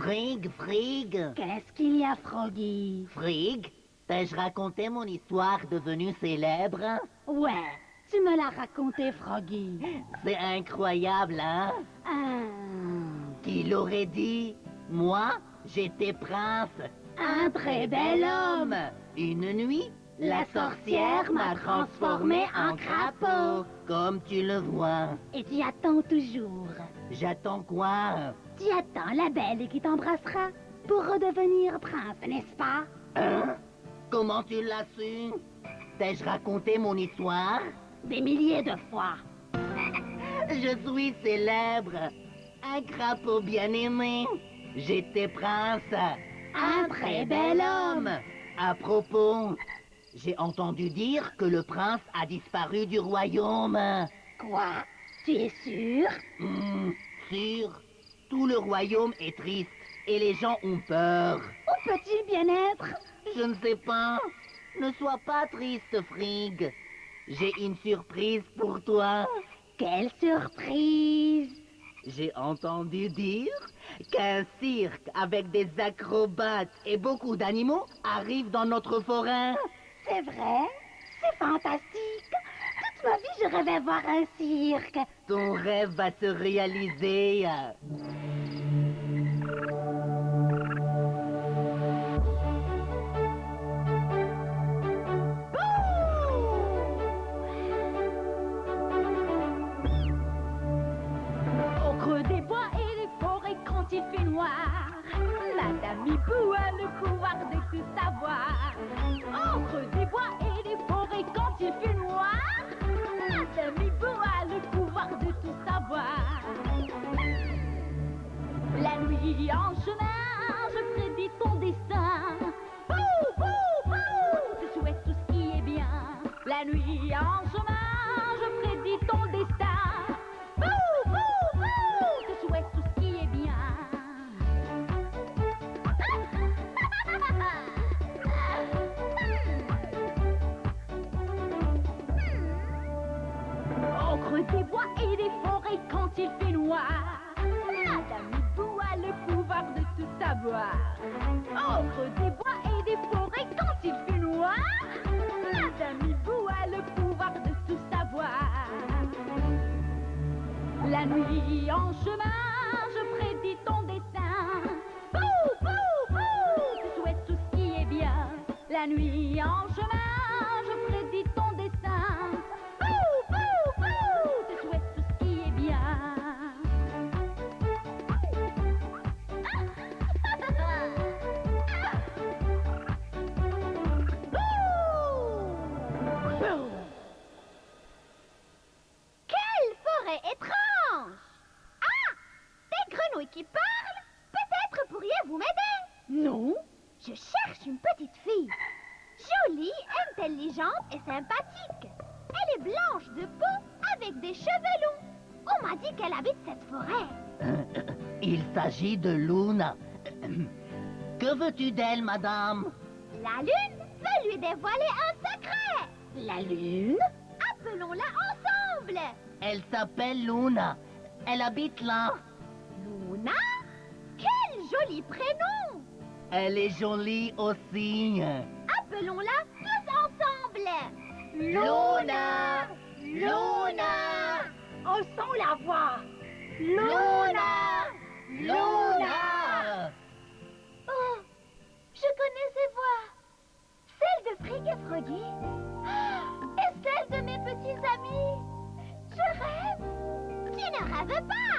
Frigg. Qu'est-ce qu'il y a, Froggy? Frigg, t'ai-je raconté mon histoire devenue célèbre? Ouais, tu me l'as raconté, Froggy. C'est incroyable, hein? Qui l'aurait dit? Moi, j'étais prince. Un très bel homme. Une nuit, la sorcière m'a transformé en crapaud, comme tu le vois. Et tu attends toujours. J'attends quoi? Tu attends la belle qui t'embrassera pour redevenir prince, n'est-ce pas? Hein? Comment tu l'as su? T'ai-je raconté mon histoire? Des milliers de fois. Je suis célèbre. Un crapaud bien-aimé. J'étais prince. Un très bel homme. À propos, j'ai entendu dire que le prince a disparu du royaume. Quoi? Tu es sûr? Sûr. Tout le royaume est triste et les gens ont peur. Où peut-il bien être? Je ne sais pas. Ne sois pas triste, Frigg. J'ai une surprise pour toi. Quelle surprise! J'ai entendu dire qu'un cirque avec des acrobates et beaucoup d'animaux arrive dans notre forêt. C'est vrai? C'est fantastique! Toute ma vie, je rêvais voir un cirque. Ton rêve va se réaliser. Au creux des bois et des forêts quand il fait noir, Madame Hibou a le pouvoir de tout savoir. Au creux des bois et des forêts quand il fait noir, Madame Hibou a le pouvoir de tout savoir. La nuit en chemin, je prédis ton destin. Bouh, bouh, bouh, je souhaite tout ce qui est bien. La nuit en chemin, je prédis ton destin. Bouh, bouh, bouh, je souhaite tout ce qui est bien. Au creux des bois et des forêts quand il fait noir, Madame Hibou a le pouvoir de tout savoir. Au creux des bois et des forêts quand il fait noir, Madame Hibou a le pouvoir de tout savoir. La nuit en chemin, je prédis ton destin. Bouh, bouh, bouh, je souhaite tout ce qui est bien. La nuit en chemin, je prédis ton destin. Bouh, bouh, bouh, je souhaite tout ce qui est bien. Quelle forêt étrange! Ah! Des grenouilles qui parlent? Peut-être pourriez-vous m'aider? Non, Je cherche une petite fille. Jolie, intelligente et sympathique. Elle est blanche de peau avec des cheveux longs. On m'a dit qu'elle habite cette forêt. Il s'agit de Luna. Que veux-tu d'elle, madame? La lune veut lui dévoiler un secret. la lune? Appelons-la ensemble. Elle s'appelle Luna. Elle habite là. Luna? Quel joli prénom. Elle est jolie aussi. Appelons-la tous ensemble. Luna! Luna! Haussons la voix. Luna! Luna! Oh, je connais ces voix. Celle de Frigg et Froggy. Et celle de mes petits amis. Je rêve. Tu ne rêves pas.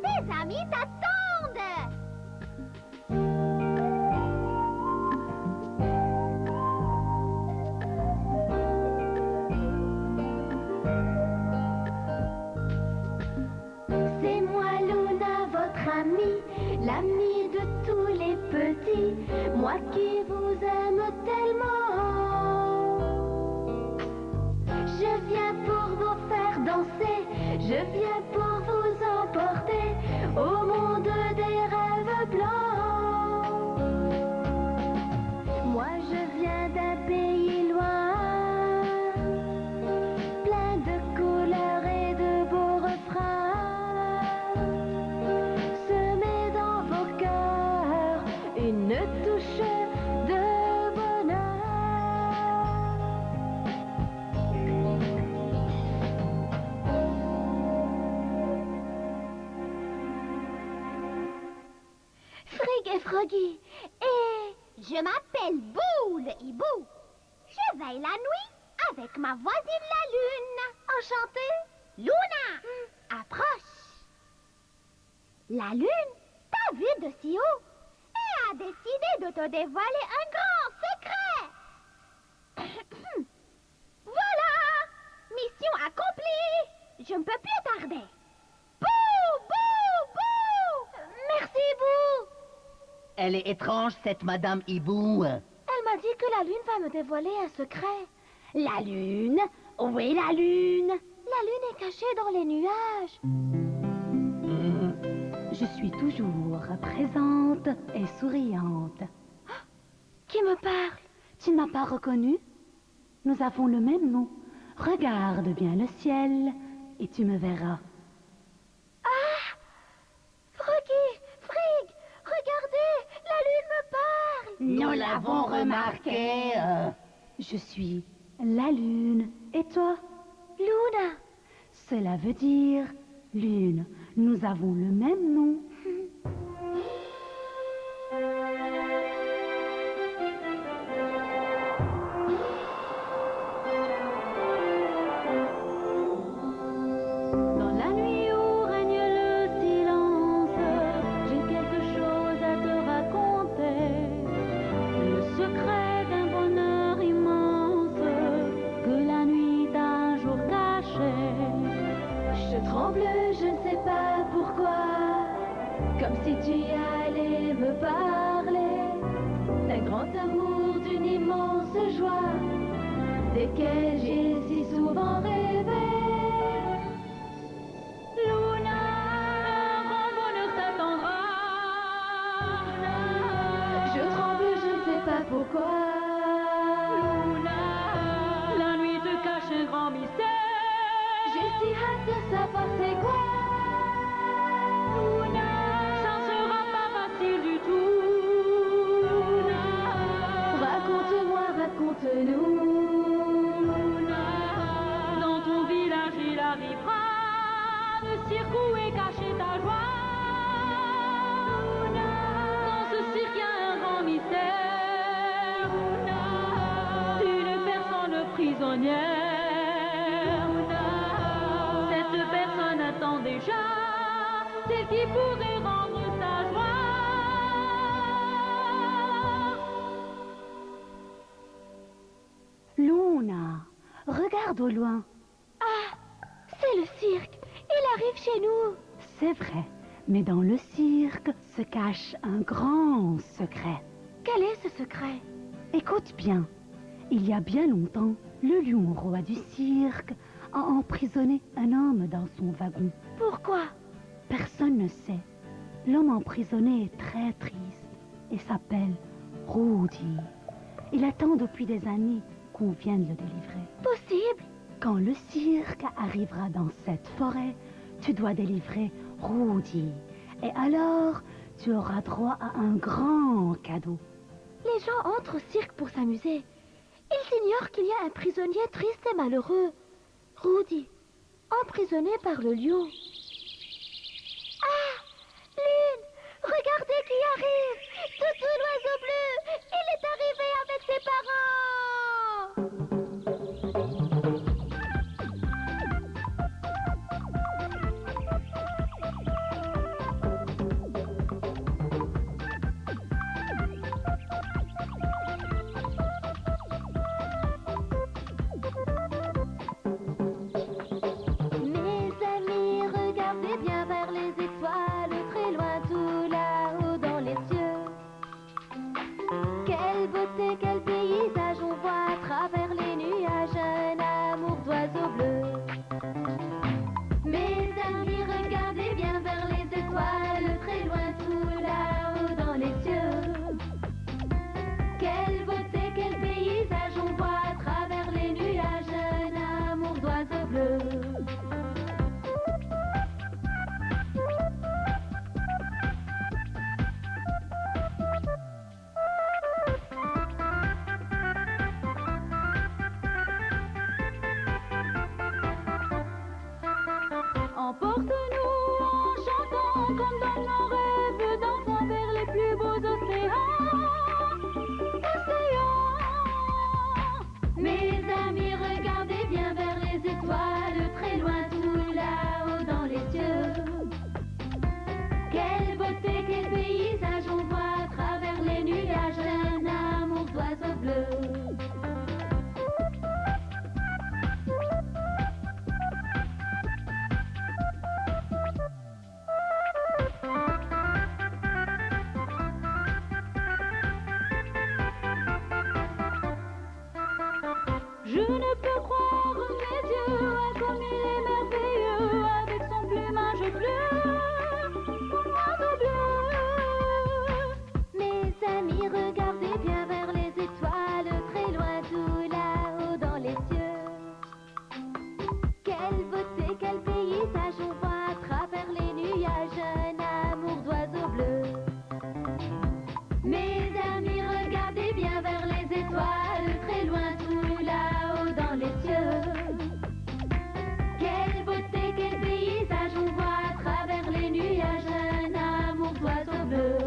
Tes amis t'attendent. C'est moi Luna, votre amie, l'amie de tous les petits, moi qui vous aime tellement. Je viens pour vous faire danser, je viens pour vous emporter au monde des rêves blancs. Moi je viens d'un pays loin, plein de couleurs et de beaux refrains, semés dans vos cœurs. Froggy. Et je m'appelle Boo le hibou. Je veille la nuit avec ma voisine la lune. Enchantée. Luna, approche. La lune t'a vu de si haut et a décidé de te dévoiler un grand secret. Voilà, mission accomplie. Je ne peux plus tarder. Bouh, bouh, bouh. Merci, Bouh. Elle est étrange, cette Madame Hibou. Elle m'a dit que la lune va me dévoiler un secret. La lune? Où est la lune? La lune est cachée dans les nuages. Je suis toujours présente et souriante. Qui me parle? Tu ne m'as pas reconnu? Nous avons le même nom. Regarde bien le ciel et tu me verras. Ah! Froggy, Frig, regardez, la lune me parle. Nous l'avons remarqué. Je suis la lune. Et toi? Luna. Cela veut dire lune. Nous avons le même nom. Dans la nuit où règne le silence, j'ai quelque chose à te raconter. Le secret d'un bonheur immense que la nuit t'a un jour caché. Je tremble, je ne sais pas pourquoi, comme si tu allais me parler d'un grand amour, d'une immense joie, desquels j'ai si souvent rêvé. Luna, un grand bonheur t'attendra. Je tremble, je ne sais pas pourquoi. Luna, la nuit te cache un grand mystère. J'ai si hâte de savoir c'est quoi. Luna, ça sera pas facile du tout. Luna, raconte-moi, raconte-nous. Luna, dans ton village il arrivera le cirque où est cachée ta joie. Luna, dans ce cirque y a un grand mystère. Luna, une personne prisonnière. Cette personne attend déjà celle qui pourrait rendre sa joie. Luna, regarde au loin. Ah, c'est le cirque. Il arrive chez nous. C'est vrai, mais dans le cirque se cache un grand secret. Quel est ce secret? Écoute bien, il y a bien longtemps, le lion roi du cirque a emprisonné un homme dans son wagon. Pourquoi? Personne ne sait. L'homme emprisonné est très triste et s'appelle Rudy. Il attend depuis des années qu'on vienne le délivrer. Possible? Quand le cirque arrivera dans cette forêt, tu dois délivrer Rudy. Et alors, tu auras droit à un grand cadeau. Les gens entrent au cirque pour s'amuser. Ils ignorent qu'il y a un prisonnier triste et malheureux. Rudy, emprisonné par le lion. Ah! Lune! Regardez qui arrive! Toutou l'oiseau bleu! Il est arrivé avec ses Mes amis, regardez bien vers les étoiles, très loin tout là-haut dans les cieux. Quelle beauté, quel paysage on voit à travers les nuages, un amour d'oiseau bleu. Mes amis, regardez bien vers les étoiles, très loin tout là-haut dans les cieux. Quelle beauté, quel paysage on voit à travers les nuages, un amour d'oiseau bleu. Je ne peux croire mes yeux, comme il est merveilleux, avec son plumage bleu, oiseau bleu. Mes amis, regardez bien vers les étoiles, très loin tout là-haut dans les cieux. Quelle beauté, quel paysage, on voit à travers les nuages un amour d'oiseau bleu. Mes amis, regardez bien vers les étoiles, très loin tout là-haut dans les cieux. Quelle beauté, quel paysage, on voit à travers les nuages un amour d'oiseau bleu.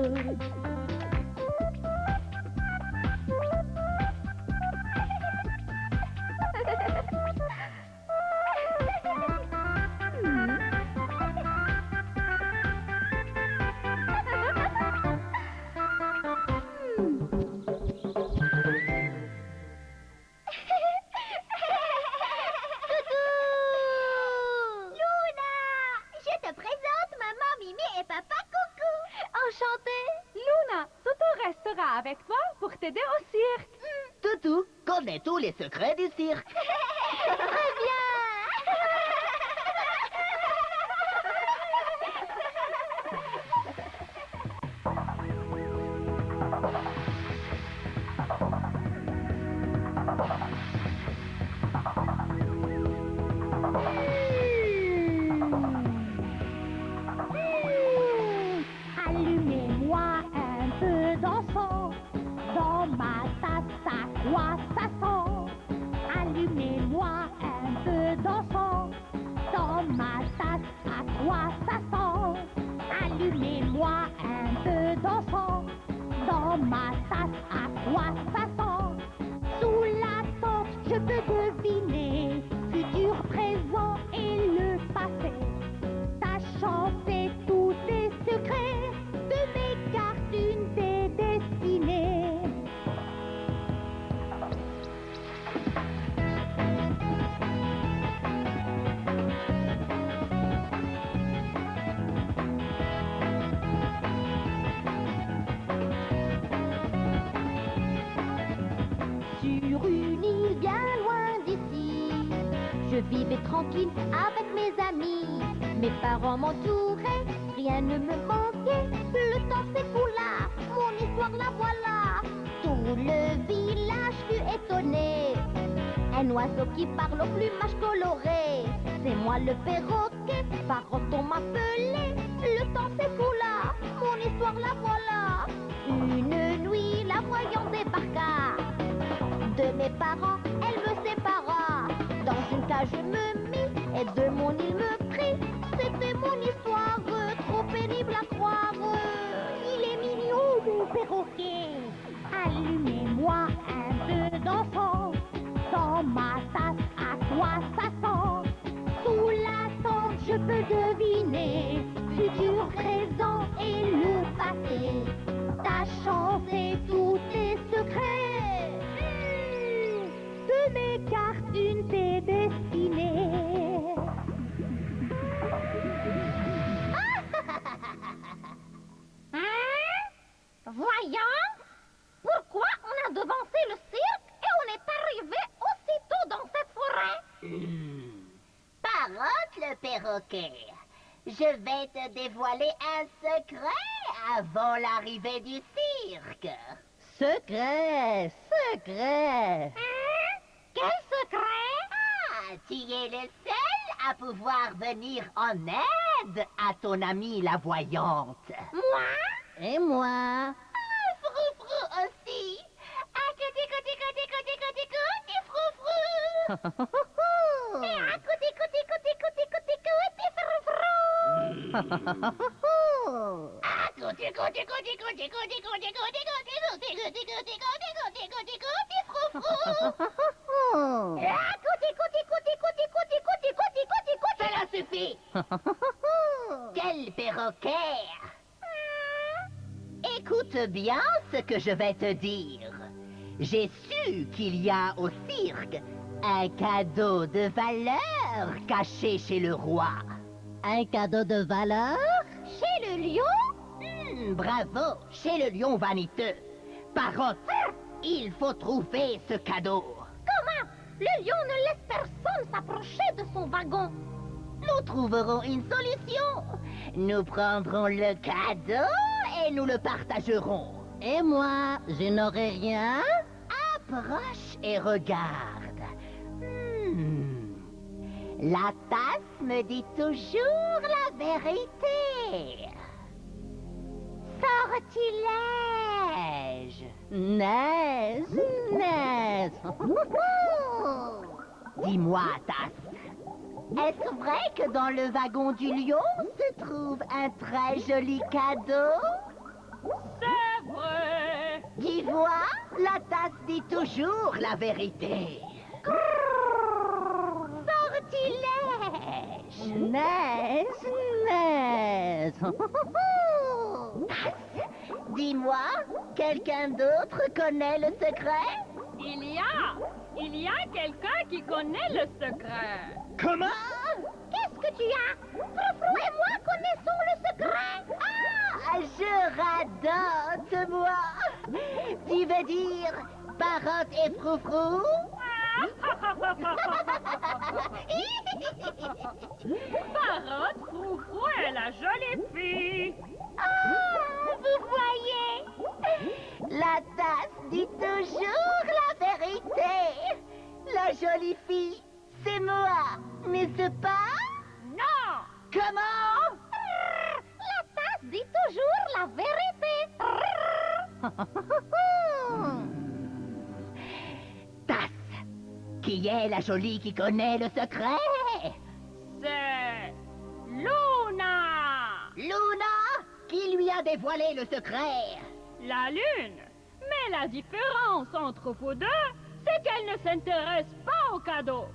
Luna! Je te présente maman Mimi et papa Coucou. Enchantée. Luna, Toto restera avec toi pour t'aider au cirque. Toutou connaît tous les secrets du cirque. Très bien. Allumez-moi un peu d'encens, dans ma tasse à quoi ça sent? Allumez-moi un peu d'encens, dans ma tasse à quoi ça sent? Allumez-moi un peu d'encens, dans ma tasse à quoi ça sent? Sous la tente, je peux deviner futur, présent et le passé. Sachant c'est tous tes secrets, de mes cartes une t'est destinée. Sur une île bien loin d'ici, je vivais tranquille avec mes amis. Mes parents m'entouraient, rien ne me manquait. Le temps s'écoula, mon histoire la voilà. Tout le village fut étonné. Un oiseau qui parle au plumage coloré. C'est moi le perroquet, parents on m'appelait. Le temps s'écoula, mon histoire la voilà. Une nuit, la voyante débarqua. De mes parents, elle me sépara. Dans une cage je me mis et de mon île me prit. C'était mon histoire, trop pénible à croire. Il est mignon mon perroquet. Allumez-moi un peu d'encens, dans ma tasse à quoi ça sent? Sous la tente, je peux deviner futur, présent et le passé. Sachant c'est tous tes secrets, de mes cartes une t'est destinée. Voyons, pourquoi on a devancé le cirque et on est arrivé aussitôt dans cette forêt? Parotte le perroquet. Je vais te dévoiler un secret avant l'arrivée du cirque. Secret, secret. Quel secret? Ah, tu es le seul à pouvoir venir en aide à ton amie la voyante. Moi? Et moi? Frou frou aussi. Ah, côté, côté, côté, côté, côté, côté, frou frou. Et à côté, côté, côté, côté, côté, côté, frou frou. Ah, côté, côté, côté, côté, côté, côté, côté, côté, côté, côté, côté, côté, côté, côté, côté, côté, frou frou. Et à côté, côté, côté, côté, côté, côté, côté, côté, côté. Cela suffit. Quel perroquet. Écoute bien ce que je vais te dire. J'ai su qu'il y a au cirque un cadeau de valeur caché chez le roi. Un cadeau de valeur? Chez le lion? Bravo, chez le lion vaniteux. Parotte, il faut trouver ce cadeau. Comment? Le lion ne laisse personne s'approcher de son wagon. Nous trouverons une solution. Nous prendrons le cadeau et nous le partagerons. Et moi, je n'aurai rien. Approche et regarde. La tasse me dit toujours la vérité. Sortilège. Neige, neige. Dis-moi, tasse. Est-ce vrai que dans le wagon du lion se trouve un très joli cadeau? C'est vrai. Tu vois, la tasse dit toujours la vérité. Sortilège. Neige, neige. Tasse, dis-moi, quelqu'un d'autre connaît le secret? Il y a quelqu'un qui connaît le secret. Comment? Qu'est-ce que tu as? Froufrou et moi connaissons le secret. Ah, je radote, moi. Tu veux dire Parotte et Froufrou? Parotte, Froufrou est la jolie fille. Vous voyez? La tasse dit toujours la vérité. La jolie fille, c'est moi, n'est-ce pas? Non. Comment? La tasse dit toujours la vérité. Tasse, qui est la jolie qui connaît le secret? C'est Luna. Luna, qui lui a dévoilé le secret? La lune. Mais la différence entre vous deux, c'est qu'elle ne s'intéresse pas au cadeau.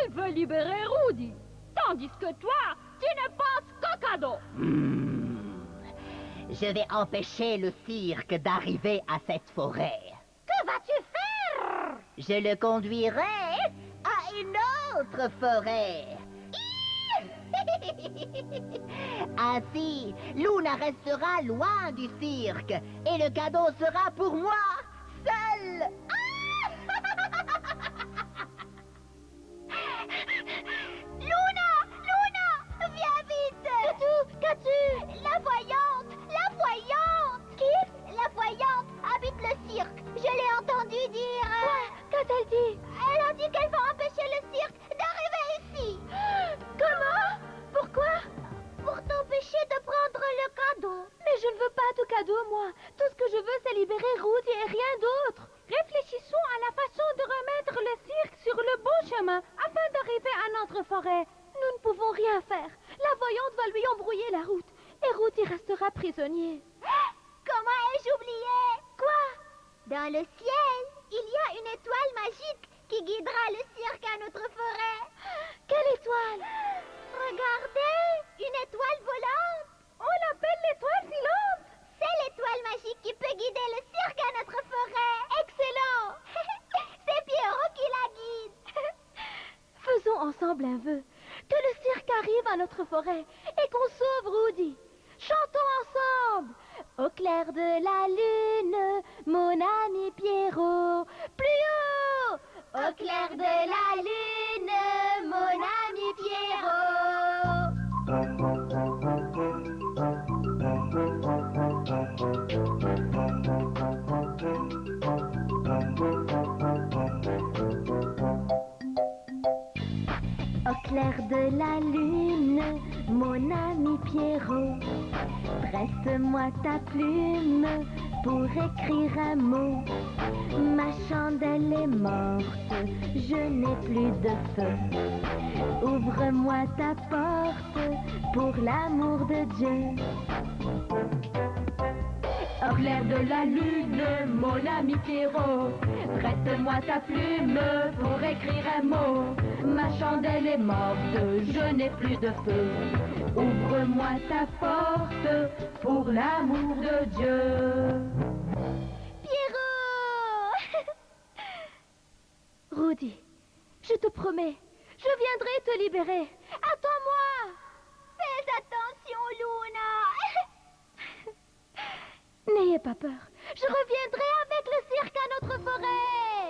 Elle veut libérer Rudy. Tandis que toi, tu ne penses qu'au cadeau. Je vais empêcher le cirque d'arriver à cette forêt. Que vas-tu faire? Je le conduirai à une autre forêt. Ainsi, Luna restera loin du cirque et le cadeau sera pour moi, seul. Luna, viens vite. Qu'as-tu? La voyante. Qui? La voyante habite le cirque. Je l'ai entendu dire. Quoi? Qu'a-t-elle dit? Elle a dit qu'elle va empêcher le cirque d'arriver ici. Comment? Pourquoi? Pour t'empêcher de prendre le cadeau. Mais je ne veux pas de cadeau, moi. Tout ce que je veux, c'est libérer Rudy et rien d'autre. Réfléchissons à la façon de remettre le cirque sur le bon chemin afin d'arriver à notre forêt. Nous ne pouvons rien faire. La voyante va lui embrouiller la route et Rudy restera prisonnier. Comment ai-je oublié? Quoi? Dans le ciel, il y a une étoile magique qui guidera le cirque à notre forêt. Quelle étoile? Regardez, une étoile volante. On l'appelle l'étoile filante. C'est l'étoile magique qui peut guider le cirque à notre forêt. Excellent. C'est Pierrot qui la guide. Faisons ensemble un vœu. Que le cirque arrive à notre forêt et qu'on sauve Rudy. Chantons ensemble. Au clair de la lune, mon ami Pierrot. Plus haut. Au clair de la lune, mon ami Pierrot. Au clair de la lune, mon ami Pierrot, prête-moi ta plume pour écrire un mot. Ma chandelle est morte, je n'ai plus de feu. Ouvre-moi ta porte pour l'amour de Dieu. Au clair de la lune, mon ami Pierrot, prête-moi ta plume pour écrire un mot. Ma chandelle est morte, je n'ai plus de feu. Ouvre-moi ta porte pour l'amour de Dieu. Pierrot. Rudy, je te promets, je viendrai te libérer. Attends-moi. Fais attention, Luna. N'ayez pas peur, je reviendrai avec le cirque à notre forêt.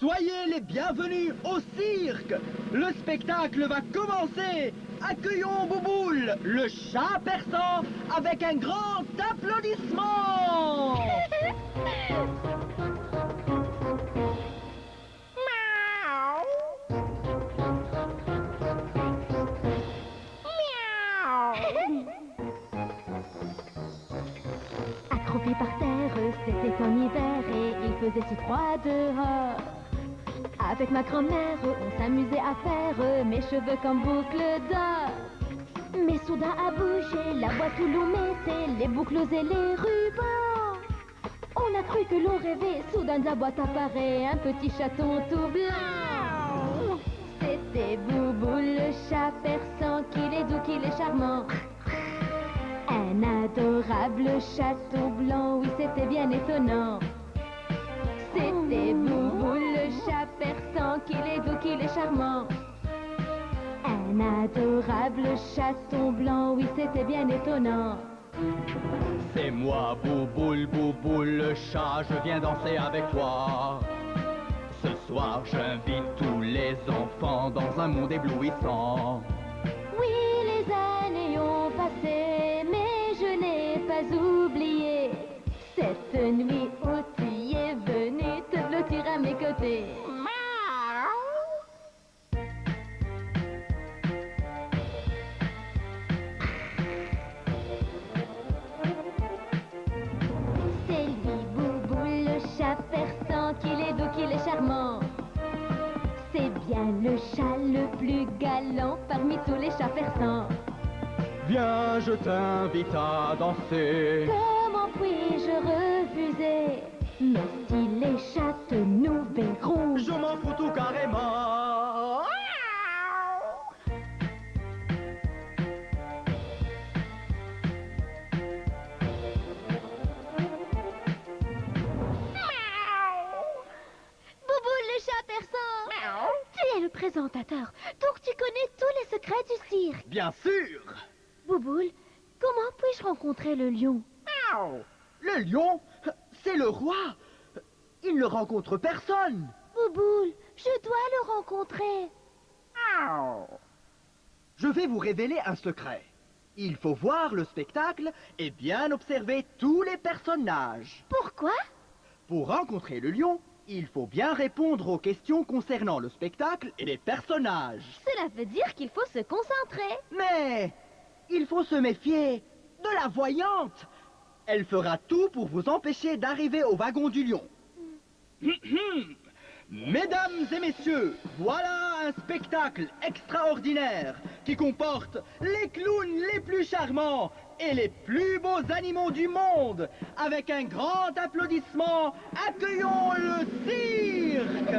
Soyez les bienvenus au cirque. Le spectacle va commencer. Accueillons Bouboule, le chat persan, avec un grand applaudissement. Accroupi par terre, c'était en hiver et il faisait si froid dehors. Avec ma grand-mère, on s'amusait à faire mes cheveux comme boucles d'or. Mais soudain a bougé la boîte où l'on mettait les boucles et les rubans. On a cru que l'on rêvait, soudain de la boîte apparaît un petit chaton tout blanc. C'était Bouboule, le chat persan, qu'il est doux, qu'il est charmant. Un adorable chaton blanc, oui c'était bien étonnant. C'était Bouboule, le chat persan, qu'il est doux, qu'il est charmant. Un adorable chaton blanc, oui c'était bien étonnant. C'est moi, Bouboule, Bouboule, le chat, je viens danser avec toi. Ce soir, j'invite tous les enfants dans un monde éblouissant. Oui, les années ont passé, mais je n'ai pas oublié cette nuit où tu y es venu te blottir à mes côtés. C'est lui, Bouboule, le chat persan, qu'il est doux, qu'il est charmant. C'est bien le chat le plus galant parmi tous les chats persans. Viens, je t'invite à danser. Comment puis-je refuser? Mais si les chattes nous verront, Je m'en fous tout carrément. Bouboule, le chat persan. Tu es le présentateur, donc tu connais tous les secrets du cirque. Bien sûr. Bouboule, comment puis-je rencontrer le lion? Le lion, c'est le roi. Il ne rencontre personne. Bouboule, je dois le rencontrer. Je vais vous révéler un secret. Il faut voir le spectacle et bien observer tous les personnages. Pourquoi? Pour rencontrer le lion, il faut bien répondre aux questions concernant le spectacle et les personnages. Cela veut dire qu'il faut se concentrer. Mais il faut se méfier de la voyante. Elle fera tout pour vous empêcher d'arriver au wagon du lion. Mesdames et messieurs, voilà un spectacle extraordinaire qui comporte les clowns les plus charmants et les plus beaux animaux du monde. Avec un grand applaudissement, accueillons le cirque.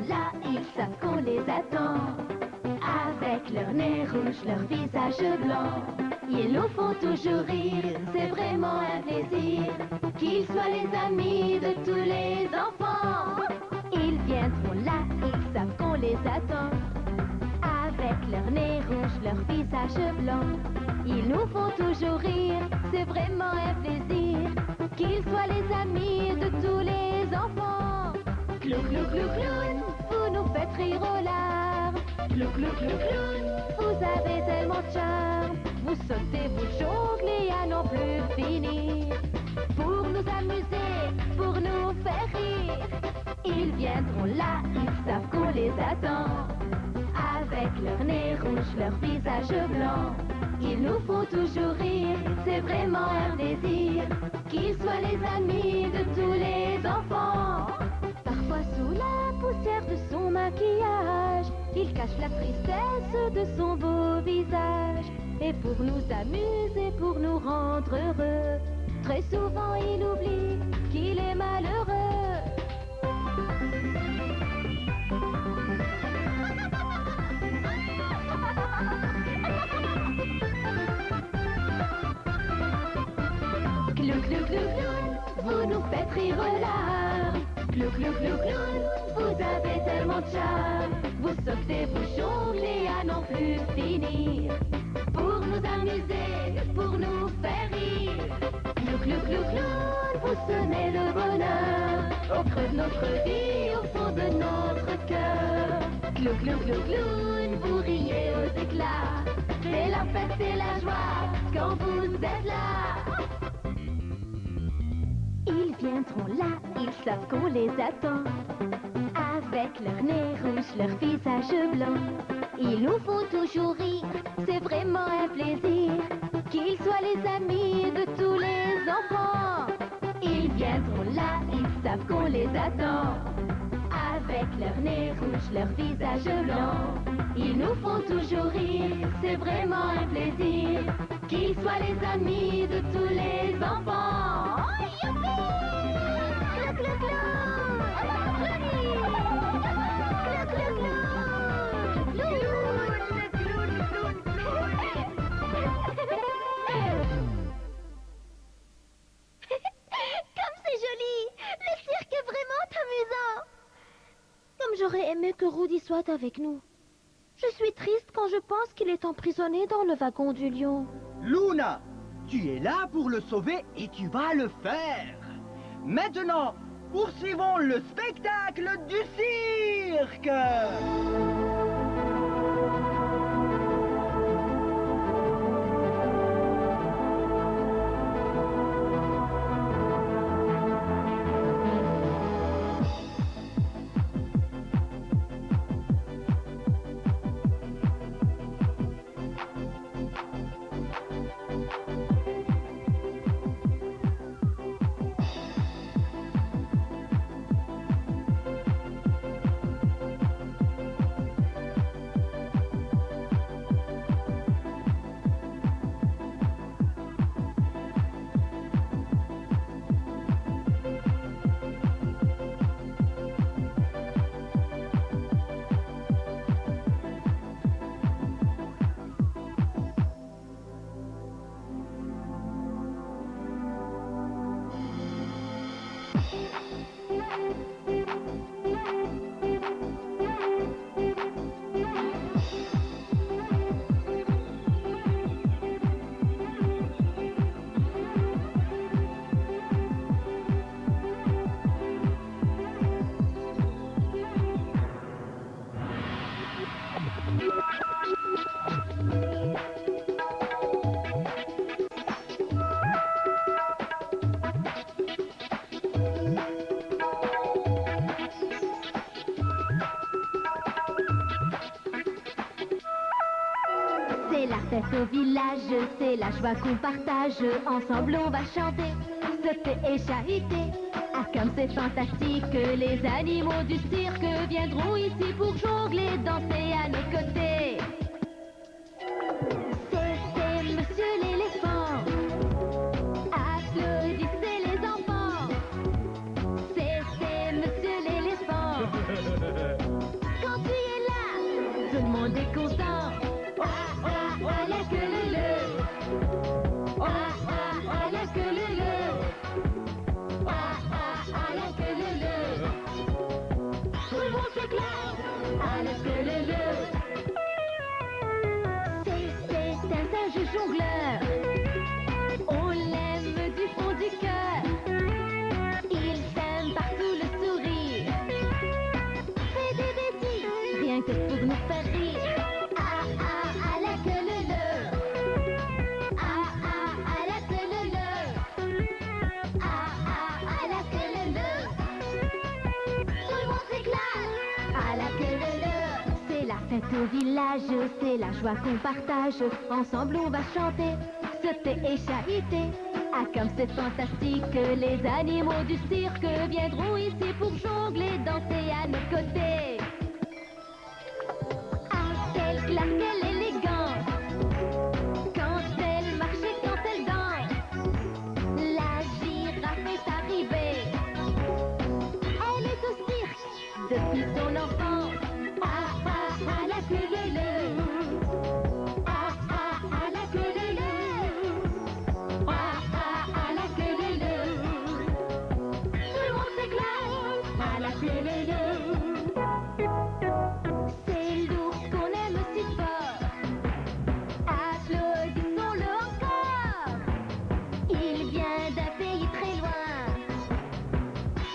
là, ils savent qu'on les attend. Avec leur nez rouge, leur visage blanc, ils nous font toujours rire, c'est vraiment un plaisir. Qu'ils soient les amis de tous les enfants. Ils viendront là, ils savent qu'on les attend. Avec leur nez rouge, leur visage blanc, ils nous font toujours rire, c'est vraiment un plaisir. Qu'ils soient les amis de tous les enfants. Clou, clou, clou, clown, vous nous faites rire aux larmes. Clou, clou, clou, clown, vous avez tellement de charme. Vous sautez, vous jonglez à n'en plus finir. Pour nous amuser, pour nous faire rire. Ils viendront là, ils savent qu'on les attend. Avec leur nez rouge, leur visage blanc, ils nous font toujours rire, c'est vraiment un plaisir. Qu'ils soient les amis de tous les enfants. Parfois sous la poussière de son maquillage, il cache la tristesse de son beau visage. Et pour nous amuser, pour nous rendre heureux, très souvent il oublie qu'il est malheureux. Clou, clou, clou, clown, vous nous faites rire aux larmes. Clou, clou, clou, clown, vous avez tellement de charme. Vous sautez, vous jonglez à n'en plus finir. Pour nous amuser, pour nous faire rire. Clou, clou, clou, clown, vous sonnez le bonheur au creux de notre vie, au fond de notre cœur. Clou, clou, clou, clown, vous riez aux éclats. C'est la fête, c'est la joie quand vous êtes là. Ils viendront là, ils savent qu'on les attend. Avec leur nez rouge, leur visage blanc, ils nous font toujours rire, c'est vraiment un plaisir. Qu'ils soient les amis de tous les enfants. Ils viendront là, ils savent qu'on les attend. Avec leur nez rouge, leur visage blanc, ils nous font toujours rire, c'est vraiment un plaisir. Qu'ils soient les amis de tous les enfants. Oh, youpi! Clou, clou, clou! Comme c'est joli! Le cirque est vraiment amusant! Comme j'aurais aimé que Rudy soit avec nous. Je suis triste quand je pense qu'il est emprisonné dans le wagon du lion. Luna, tu es là pour le sauver et tu vas le faire. Maintenant, poursuivons le spectacle du cirque. C'est la fête au village, c'est la joie qu'on partage. Ensemble on va chanter, sauter et chahuter. Ah comme c'est fantastique, les animaux du cirque viendront ici pour jongler, danser à nos côtés. C'est Monsieur l'éléphant, applaudissez les enfants. C'est Monsieur l'éléphant, jongleur. On l'aime du fond du cœur. Il sème partout le sourire. Fait des bêtises, rien que pour nous faire rire. Ah ah ah la queue leu leu. Ah ah ah la queue leu leu. Ah ah ah la queue leu leu. Tout le monde s'éclate. Ah la queue leu leu. C'est la fête au village, c'est la joie qu'on partage. Ensemble on va chanter, sauter et chahuter. Ah comme c'est fantastique, les animaux du cirque viendront ici pour jongler, danser à nos côtés. Ah quelle classe, quelle élégance, quand elle marche et quand elle danse. La girafe est arrivée, elle est au cirque depuis son enfance. Ah ah ah la queue leu leu. Ah ah ah la queue leu leu. Ah ah ah la queue leu leu. Tout le monde s'éclate. Ah la queue leu leu. C'est l'ours qu'on aime si fort. Applaudissons-le encore. Il vient d'un pays très loin.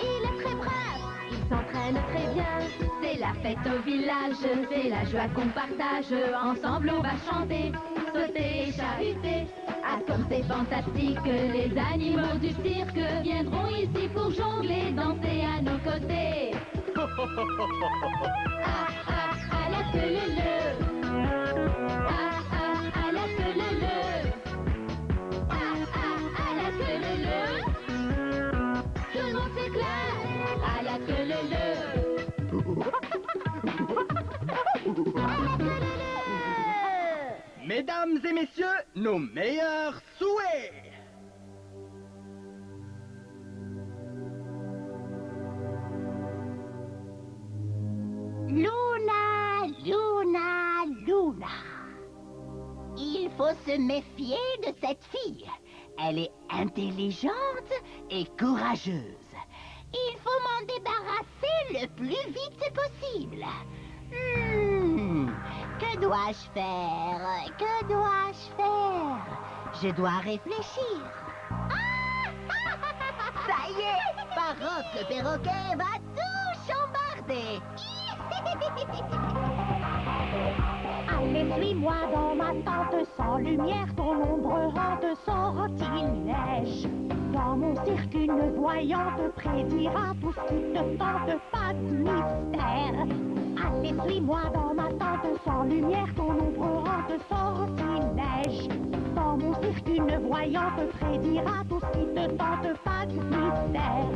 Il est très brave, il s'entraîne très bien. C'est la fête au village, c'est la joie qu'on partage. Ensemble on va chanter, sauter et chahuter. Ah comme c'est fantastique, les animaux du cirque viendront ici pour jongler, danser à nos côtés. Ah ah ah la queue leu leu. Ah ah ah la queue leu leu. Ah ah ah la queue leu leu. Tout le monde s'éclate. Ah la queue leu leu. Mesdames et messieurs, nos meilleurs souhaits. Luna, Luna, Luna. Il faut se méfier de cette fille. Elle est intelligente et courageuse. Il faut m'en débarrasser le plus vite possible. Que dois-je faire? Que dois-je faire? Je dois réfléchir. Ah! Ça y est, Parotte le perroquet va tout chambarder. Allez, suis-moi dans ma tente sans lumière, ton ombre hante sortilège. Dans mon cirque, une voyante prédira tout ce qui te tente, pas de mystère. Allez, suis-moi dans ma tente sans lumière, ton ombre hante sortilège. Dans mon cirque, une voyante prédira tout ce qui te tente, pas de mystère.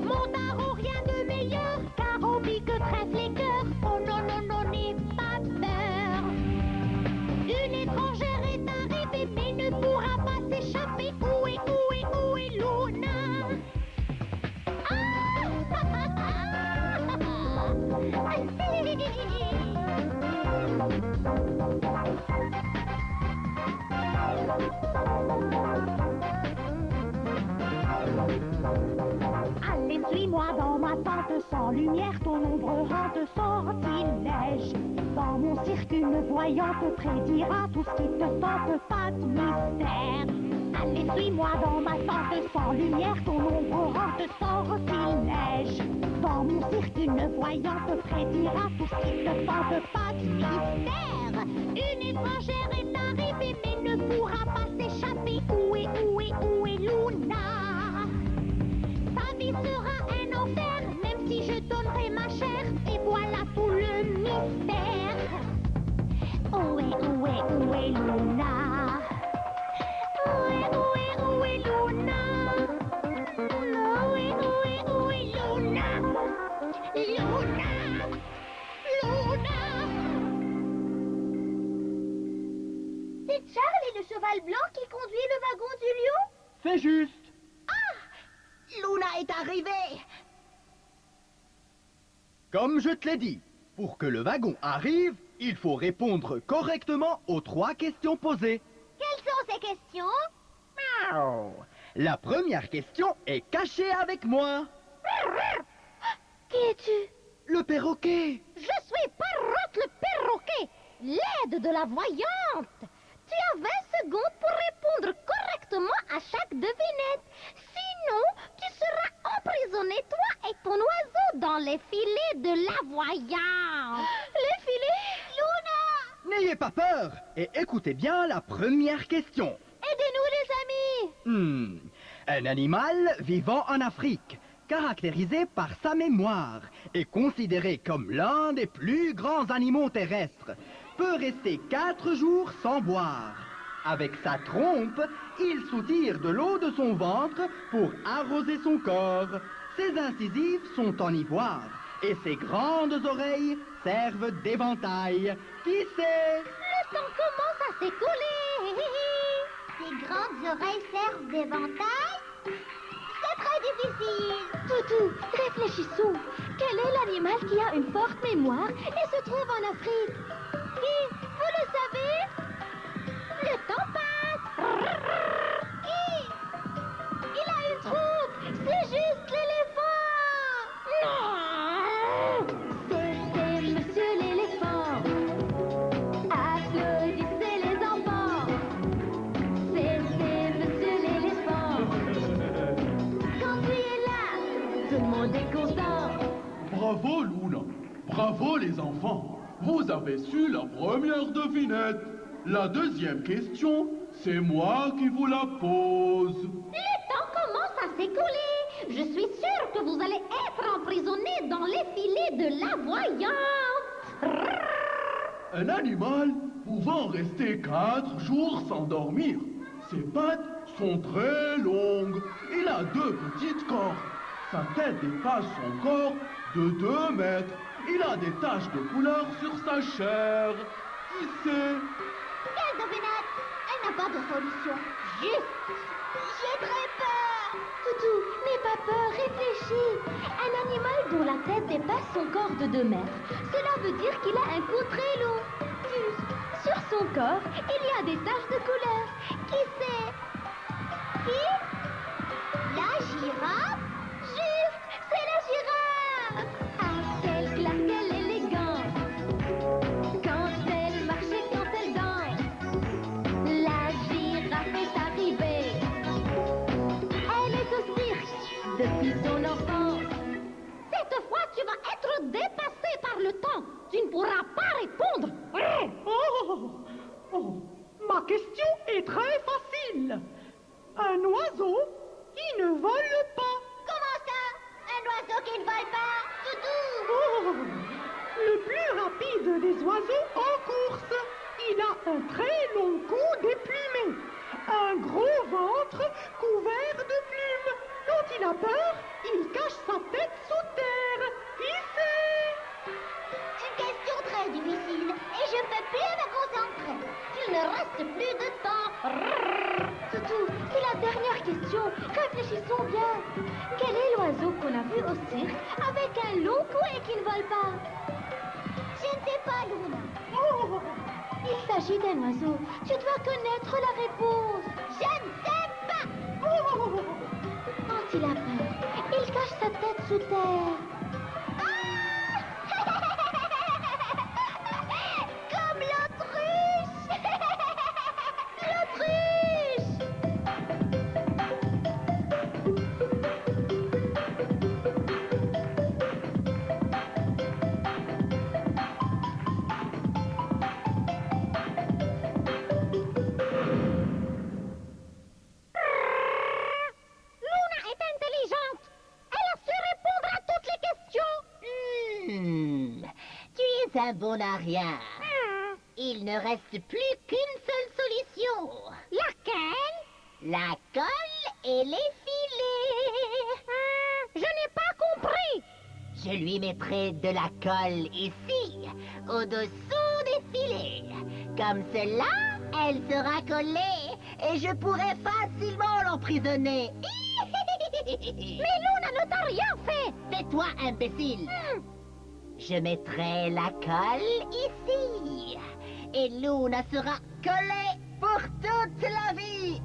Mon tarot, rien de meilleur, car on pique trèfle les cœurs. Oh non, non, non, n'aie pas peur. Une étrangère est arrivée, mais ne pourra pas s'échapper. Où est Luna? Allez, suis-moi dans ma tente sans lumière, ton ombre hante sortilège. Dans mon cirque, une voyante prédira tout ce qui te tente, pas de mystère. Allez, suis-moi dans ma tente sans lumière, ton ombre hante sortilège. Dans mon cirque, une voyante prédira tout ce qui te tente, pas de mystère. Une étrangère est arrivée, mais ne pourra pas s'échapper. Où est Luna? Sa vie sera un enfer, même si je donnerai ma chair. Et voilà tout le mystère. Où est Luna? Où est Luna? Où est Luna? Luna! C'est Charles et le cheval blanc qui conduit le wagon du lion? C'est juste. Luna est arrivée. Comme je te l'ai dit, pour que le wagon arrive, il faut répondre correctement aux 3 questions posées. Quelles sont ces questions? Miaou. La première question est cachée avec moi. Qui es-tu? Le perroquet. Je suis Parotte le perroquet, l'aide de la voyante. Tu avais ce secondes pour répondre correctement à chaque devinette. Sinon, tu seras emprisonné, toi et ton oiseau, dans les filets de la voyante. Les filets? Luna! N'ayez pas peur et écoutez bien la première question. Aidez-nous, les amis! Un animal vivant en Afrique, caractérisé par sa mémoire et considéré comme l'un des plus grands animaux terrestres, peut rester 4 jours sans boire. Avec sa trompe, il soutire de l'eau de son ventre pour arroser son corps. Ses incisives sont en ivoire et ses grandes oreilles servent d'éventail. Qui sait? Le temps commence à s'écouler. Ses grandes oreilles servent d'éventail? C'est très difficile. Toutou, réfléchissons. Quel est l'animal qui a une forte mémoire et se trouve en Afrique? Qui? Vous le savez? Le temps passe. Qui? Il a une trompe. C'est juste l'éléphant. Non! C'est monsieur l'éléphant. Applaudissez les enfants. C'est monsieur l'éléphant. Quand tu es là, tout le monde est content. Bravo, Luna. Bravo, les enfants. Vous avez su la première devinette. La deuxième question, c'est moi qui vous la pose. Le temps commence à s'écouler. Je suis sûre que vous allez être emprisonné dans les filets de la voyante. Un animal pouvant rester 4 jours sans dormir. Ses pattes sont très longues. Il a 2 petites cornes. Sa tête dépasse son corps de 2 mètres. Il a des taches de couleur sur sa chair. Qui sait? Quelle devinette? Elle n'a pas de solution. Juste. J'ai très peur. Toutou, n'aie pas peur, réfléchis. Un animal dont la tête dépasse son corps de 2 mètres. Cela veut dire qu'il a un cou très long. Juste. Sur son corps, il y a des taches de couleur. Qui c'est? Qui? La girafe? Juste, c'est la girafe. Ah, quelle classe, quelle élégance. Quand elle marche et quand elle danse, la girafe est arrivée. Elle est au cirque depuis son enfance. Cette fois, tu vas être dépassé par le temps. Tu ne pourras pas répondre. Ma question est très facile. Un oiseau qui ne vole pas. Comment ça? Un oiseau qui ne vole pas? Toutou! Oh, le plus rapide des oiseaux en course. Il a un très long cou déplumé, un gros ventre couvert de plumes. Quand il a peur, il cache sa tête sous terre. Qui sait? Une question très difficile et je ne peux plus me concentrer. Il ne reste plus de temps. Toutou, c'est la dernière question. Réfléchissons bien. Quel est l'oiseau qu'on a vu au cirque avec un long cou et qui ne vole pas? Je ne sais pas, Luna. Oh, Il s'agit d'un oiseau. Tu dois connaître la réponse. Je ne sais pas. oh. Quand il a peur, il cache sa tête sous terre. Comme l'autruche. L'autruche. Luna est intelligente. Elle a su répondre à toutes les questions. Tu es un bon à rien. Il ne reste plus qu'une seule solution. Laquelle? La colle et les filets. Je n'ai pas compris. Je lui mettrai de la colle ici, au-dessous des filets. Comme cela, elle sera collée et je pourrai facilement l'emprisonner. Mais Luna ne t'a rien fait. Tais-toi, imbécile. Je mettrai la colle ici. Et Luna sera collée pour toute la vie.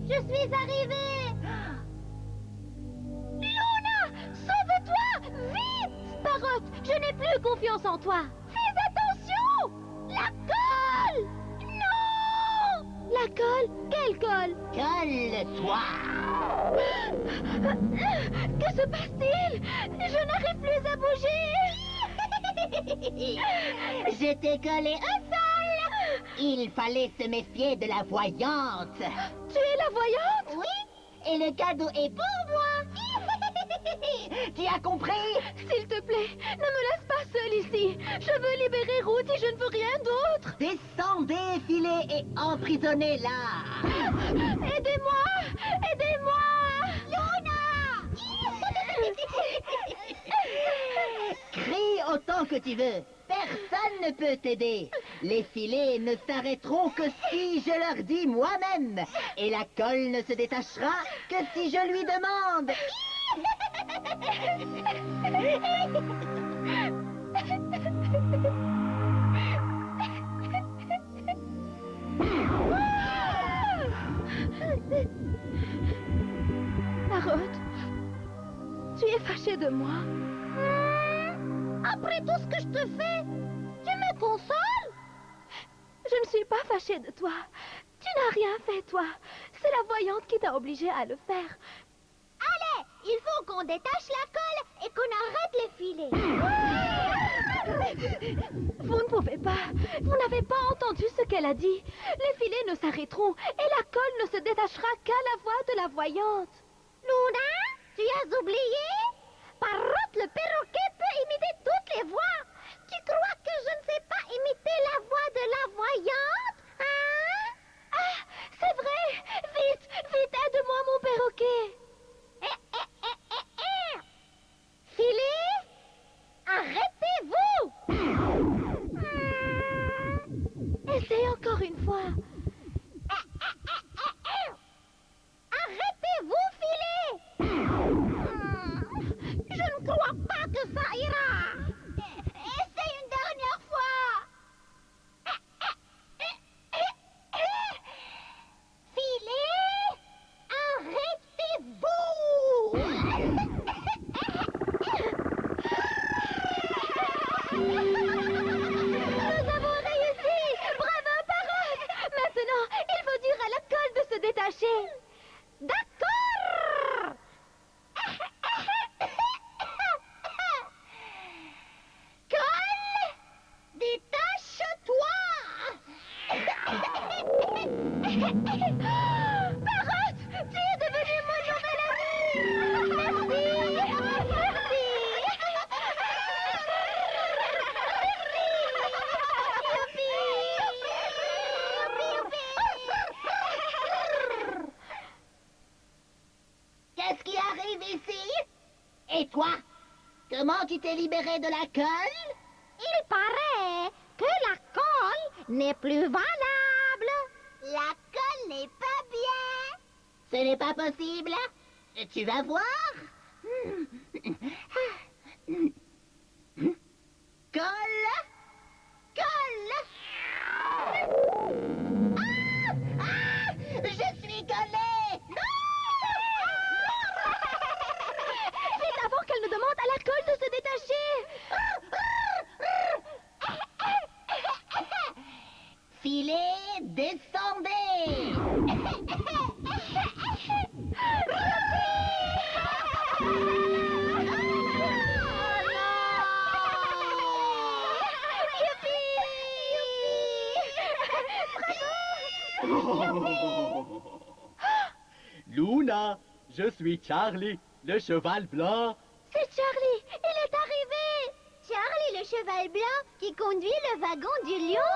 Je suis arrivée. Luna, sauve-toi, vite. Parotte, je n'ai plus confiance en toi. Fais attention. La colle. Non. colle? Quelle colle? Colle-toi! Que se passe-t-il? Je n'arrive plus à bouger. Je t'ai collé au sol! Il fallait se méfier de la voyante. Tu es la voyante? Oui, et le cadeau est pour moi. Tu as compris? S'il te plaît, ne me laisse pas seule ici. Je veux libérer Ruth et je ne veux rien d'autre. Descendez, filez et emprisonnez-la. Aidez-moi! Aidez-moi! Crie autant que tu veux. Personne ne peut t'aider. Les filets ne s'arrêteront que si je leur dis moi-même. Et la colle ne se détachera que si je lui demande. Marotte, tu es fâchée de moi? Après tout ce que je te fais, tu me consoles? Je ne suis pas fâchée de toi. Tu n'as rien fait, toi. C'est la voyante qui t'a obligée à le faire. Allez, il faut qu'on détache la colle et qu'on arrête les filets. Vous ne pouvez pas. Vous n'avez pas entendu ce qu'elle a dit. Les filets ne s'arrêteront et la colle ne se détachera qu'à la voix de la voyante. Luna, tu as oublié? Parotte le perroquet peut imiter toutes les voix. Tu crois que je ne sais pas imiter la voix de la voyante? Hein? Ah, c'est vrai. Vite, vite, aide-moi, mon perroquet. Filet, arrêtez-vous! Essaye encore une fois. Arrêtez-vous, filet! Je ne crois pas que ça ira. Essaye une dernière fois. Filet, arrêtez-vous! Nous avons réussi! Bravo, Parotte! Maintenant, il faut dire à la colle de se détacher. D'accord! Colle, détache-toi! Parotte, tu es devenue mon nouvel ami! Qu'est-ce qui arrive ici? Et toi? Comment tu t'es libéré de la colle? Il paraît que la colle n'est plus valable. La colle n'est pas bien. Ce n'est pas possible. Tu vas voir. Colle! Colle! Je suis collée! Vite avant qu'elle ne demande à la colle de se détacher! Filet, descendez! Luna, je suis Charlie, le cheval blanc. C'est Charlie! Il est arrivé! Charlie, le cheval blanc qui conduit le wagon du lion.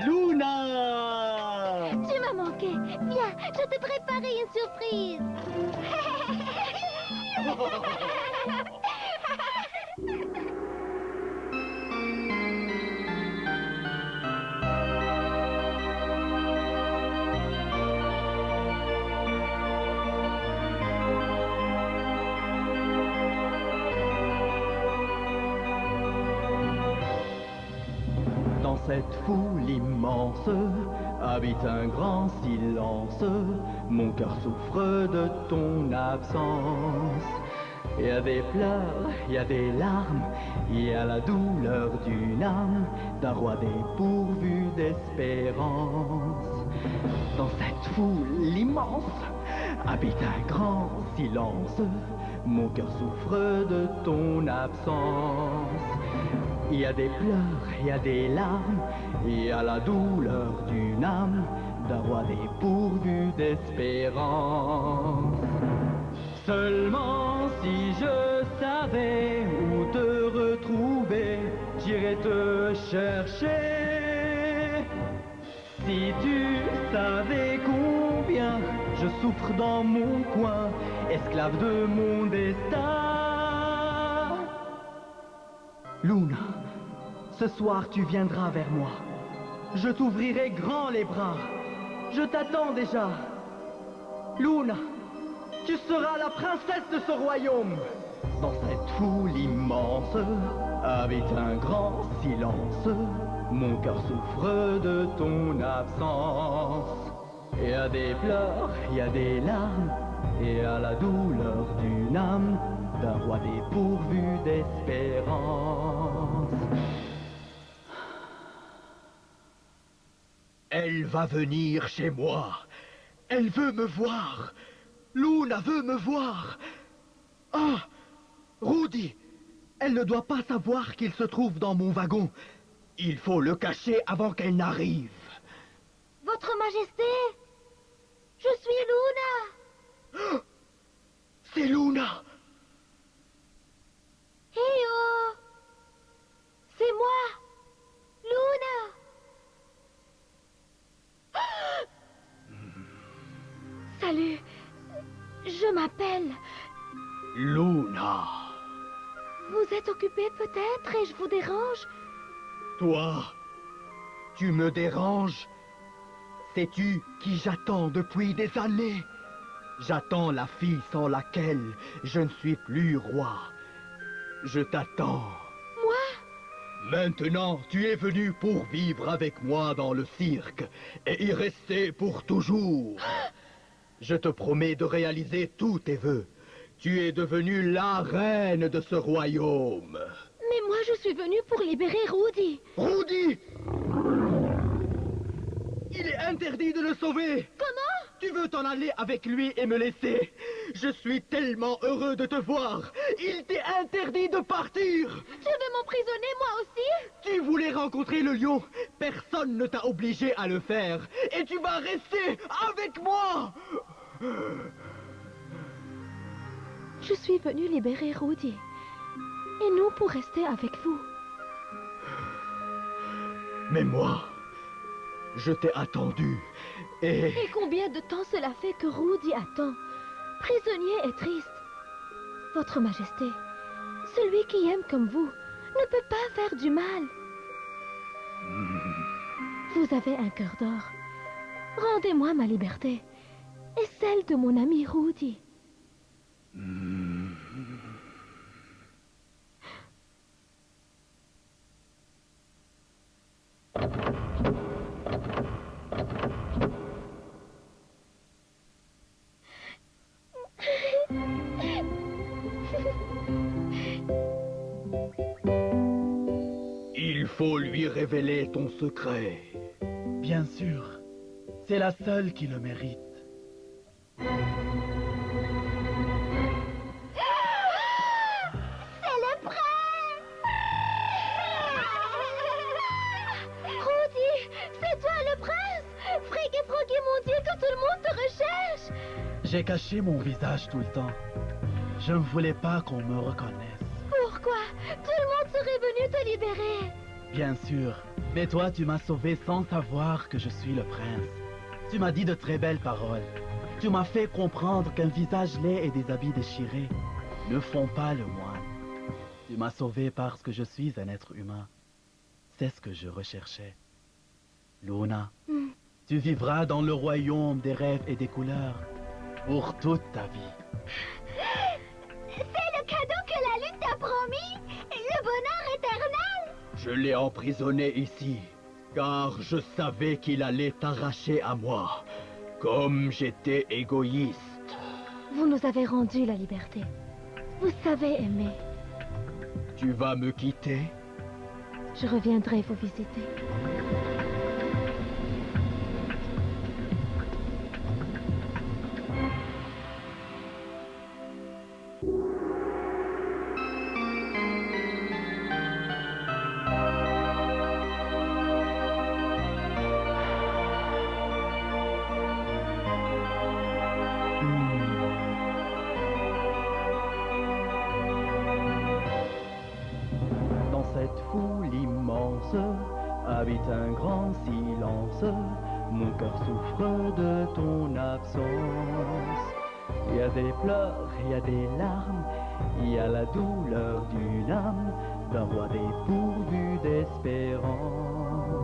Luna! Tu m'as manqué! Viens, je t'ai préparé une surprise! Dans cette foule immense habite un grand silence. Mon cœur souffre de ton absence. Il y a des pleurs, il y a des larmes, il y a la douleur d'une âme, d'un roi dépourvu d'espérance. Dans cette foule immense habite un grand silence. Mon cœur souffre de ton absence. Il y a des pleurs, il y a des larmes, il y a la douleur d'une âme, d'un roi dépourvu d'espérance. Seulement si je savais où te retrouver, j'irais te chercher. Si tu savais combien je souffre dans mon coin, esclave de mon destin. Luna, ce soir tu viendras vers moi. Je t'ouvrirai grand les bras. Je t'attends déjà. Luna, tu seras la princesse de ce royaume. Dans cette foule immense habite un grand silence. Mon cœur souffre de ton absence. Il y a des pleurs, il y a des larmes, et y a la douleur d'une âme, d'un roi dépourvu d'espérance. Elle va venir chez moi. Elle veut me voir. Luna veut me voir. Ah, Rudy, elle ne doit pas savoir qu'il se trouve dans mon wagon. Il faut le cacher avant qu'elle n'arrive. Votre Majesté, je suis Luna. Ah, c'est Luna. Hé oh, c'est moi, Luna. Ah! Salut, je m'appelle... Luna. Vous êtes occupé peut-être et je vous dérange? Toi, tu me déranges. Sais-tu qui j'attends depuis des années? J'attends la fille sans laquelle je ne suis plus roi. Je t'attends. Moi? Maintenant, tu es venu pour vivre avec moi dans le cirque et y rester pour toujours. Je te promets de réaliser tous tes vœux. Tu es devenue la reine de ce royaume. Mais moi, je suis venue pour libérer Rudy. Rudy! Il est interdit de le sauver. Comment? Tu veux t'en aller avec lui et me laisser? Je suis tellement heureux de te voir. Il t'est interdit de partir. Je vais m'emprisonner moi aussi? Tu voulais rencontrer le lion. Personne ne t'a obligé à le faire. Et tu vas rester avec moi. Je suis venue libérer Rudy. Et nous pour rester avec vous. Mais moi, je t'ai attendu. Et combien de temps cela fait que Rudy attend? Prisonnier et triste. Votre Majesté, celui qui aime comme vous ne peut pas faire du mal. Vous avez un cœur d'or. Rendez-moi ma liberté et celle de mon ami Rudy. il faut lui révéler ton secret. Bien sûr, c'est la seule qui le mérite. C'est le prince! Rudy, c'est toi le prince! Frigg et Froggy m'ont dit que tout le monde te recherche! J'ai caché mon visage tout le temps. Je ne voulais pas qu'on me reconnaisse. Pourquoi? Tout le monde serait venu te libérer! Bien sûr, mais toi tu m'as sauvé sans savoir que je suis le prince. Tu m'as dit de très belles paroles. Tu m'as fait comprendre qu'un visage laid et des habits déchirés ne font pas le moine. Tu m'as sauvé parce que je suis un être humain. C'est ce que je recherchais. Luna, tu vivras dans le royaume des rêves et des couleurs pour toute ta vie. C'est le cadeau que la lune t'a promis! Le bonheur éternel! Je l'ai emprisonné ici. car je savais qu'il allait t'arracher à moi, comme j'étais égoïste. Vous nous avez rendu la liberté. Vous savez aimer. Tu vas me quitter? Je reviendrai vous visiter. Dans cette foule immense habite un grand silence. Mon cœur souffre de ton absence. Il y a des pleurs, il y a des larmes, il y a la douleur d'une âme, d'un roi dépourvu d'espérance.